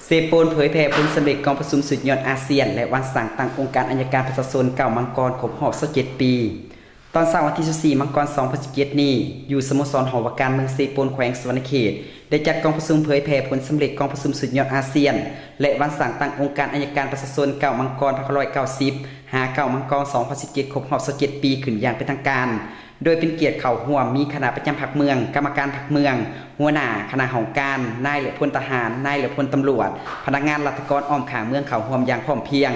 เซโปนเผยแพร่ผลสำเร็จกองประชุมสุดยอดอาเซียนและวันสั่งตั้งองค์การอัยการประชาชนเก่ามังกรครบรอบ27 ปี ตอนเช้าวันที่14มังกร2017นี้อยู่สโมสรหอว่าการเมืองเซโปนแขวงสวรรณเขตได้จัดกองประชุมเผยแพร่ผลสำเร็จกองประชุมสุดยอดอาเซียนและวันสั่งตั้งองค์การอัยการประชาชนเก่ามังกร1990หาเก่ามังกร2017ครบรอบ27 ปีขึ้นอย่างเป็นทางการโดยเป็นเกียรติเข่าห่วมมีคณะประจำพรรคเมืองกรรมการพรรคเมืองหัวหน้าคณะของการนายและพลทหารนายและพลตำรวจพนักงานรัฐกรอ้อมข่างเมืองเข่าห่วมอย่างพร้อมเพียง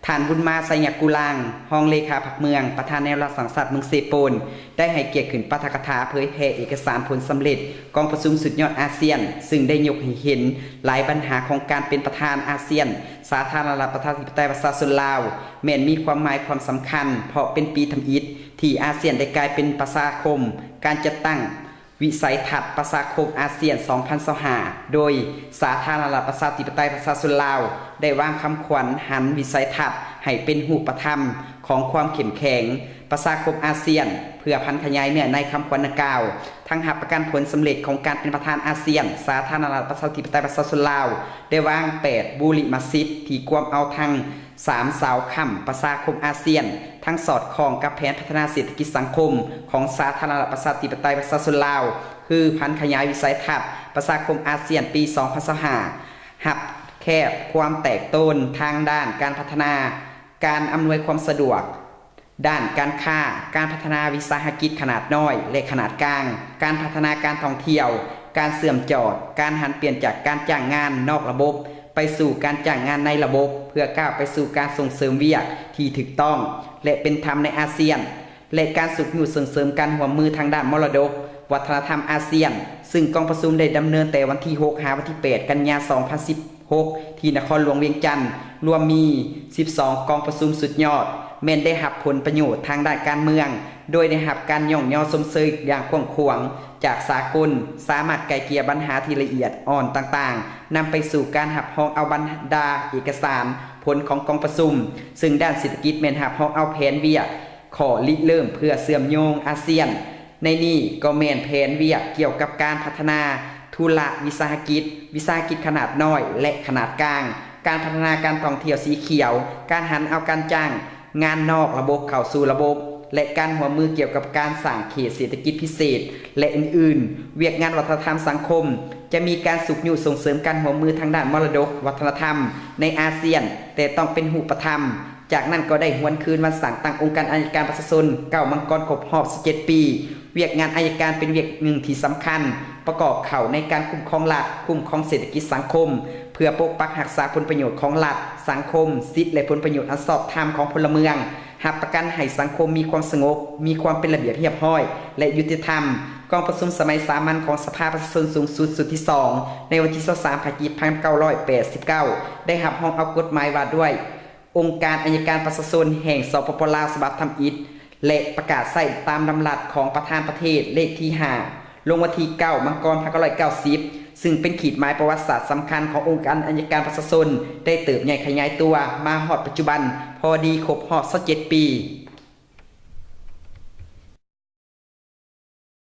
ท่านบุญมาไซยกุลางห้องเลขาพรรคเมืองประธานแนวรัฐสังสรรค์เมืองเซโปนได้ให้เกียรติขึ้นปาฐกถาเผยแพร่เอกสารผลสำเร็จกองประชุมสุดยอดอาเซียนซึ่งได้ยกให้เห็นหลายปัญหาของการเป็นประธานอาเซียนสาธารณรัฐประชาธิปไตยประชาชนลาวแม้นมีความหมายความสำคัญเพราะเป็นปีทำอิฐที่อาเซียนได้กลายเป็นประชาคมการจัดตั้งวิสัยทัศน์ประชาคมอาเซียน2025โดยสาธารณรัฐประชาธิปไตยประชาชนลาวได้วางคำขวัญหันวิสัยทัศน์ให้เป็นรูปธรรมของความเข้มแข็งประชาคมอาเซียนเพื่อพันขยายเนื้อในคำขวัญดังกล่าวทั้งหับประกันผลสำเร็จของการเป็นประธานอาเซียนสาธารณรัฐประชาธิปไตยประชาชนลาวได้วาง8บุริมาสิทธิ์ที่กวมเอาทั้ง3 สาวค่ำประชาคมอาเซียนทั้งสอดคล้องกับแผนพัฒนาเศรษฐกิจสังคมของสาธารณรัฐประชาธิปไตยประชาชนลาวคือพันขยายวิสัยทัศน์ประชาคมอาเซียนปี2025หับแคบความแตกต้นทางด้านการพัฒนาการอำนวยความสะดวกด้านการค้าการพัฒนาวิสาหกิจขนาดน้อยและขนาดกลางการพัฒนาการท่องเที่ยวการเสื่อมจอดการหันเปลี่ยนจากการจ้างงานนอกระบบไปสู่การจ้างงานในระบบเพื่อก้าวไปสู่การส่งเสริมเวียกที่ถูกต้องและเป็นธรรมในอาเซียนและการสุขอยู่ส่งเสริมการร่วมมือทางด้านมรดกวัฒนธรรมอาเซียนซึ่งกองประชุมได้ดำเนินแต่วันที่6หาวันที่8กันยายน2016ที่นครหลวงเวียงจันทร์รวมมี12กองประชุมสุดยอดแม้นได้รับผลประโยชน์ทางด้านการเมืองโดยได้รับการย่องย่อสมเสยอย่างกว้างขวางจากสากลสามารถไกล่เกลี่ยปัญหาที่ละเอียดอ่อนต่างๆนำไปสู่การหับห้องเอาบรรดาเอกสารผลของกองประชุมซึ่งด้านเศรษฐกิจแม่นหับห้องเอาแผนเวียกขอริเริ่มเพื่อเชื่อมโยงอาเซียนในนี้ก็แม่นแผนเวียกเกี่ยวกับการพัฒนาธุรวิสาหกิจขนาดน้อยและขนาดกลางการพัฒนาการท่องเที่ยวสีเขียวการหันเอาการจ้างงานนอกระบบเข้าสู่ระบบและการหัวมือเกี่ยวกับการสร้างเขตเศรษฐกิจพิเศษและอื่นๆเวียกงานวัฒนธรรมสังคมจะมีการสุขอยู่ส่งเสริมการหัวมือทางด้านมรดกวัฒนธรรมในอาเซียนแต่ต้องเป็นรูปธรรมจากนั้นก็ได้หวนคืนวันสั่งตั้งองค์การอัยการประชาชนเก่ามังกรครบรอบ17 ปีเวียกงานอัยการเป็นเวียกหนึ่งที่สำคัญประกอบเข่าในการคุ้มครองรัฐคุ้มครองเศรษฐกิจสังคมเพื่อปกปักรักษาผลประโยชน์ของรัฐสังคมสิทธิและผลประโยชน์อันชอบธรรมของพลเมืองหับประกันให้สังคมมีความสงบมีความเป็นระเบียบเรียบร้อยและยุติธรรมกองประชุมสมัยสามัญของสภาประชาชนสูงสุดสุดที่2ในวันที่23พฤศจิกายน1989ได้หับห้องเอากฎหมายว่าด้วยองค์การอัยการประชาชนแห่งสปป.ลาวฉบับทำอิฐและประกาศใส่ตามลำดับของประธานประเทศเลขที่5ลงวันที่9มังกร1990ซึ่งเป็นขีดหมายประวัติศาสตร์สำคัญขององค์การอัยการประชาชนได้เติบใหญ่ขยายตัวมาฮอดปัจจุบันพอดีครบรอบ27 ปี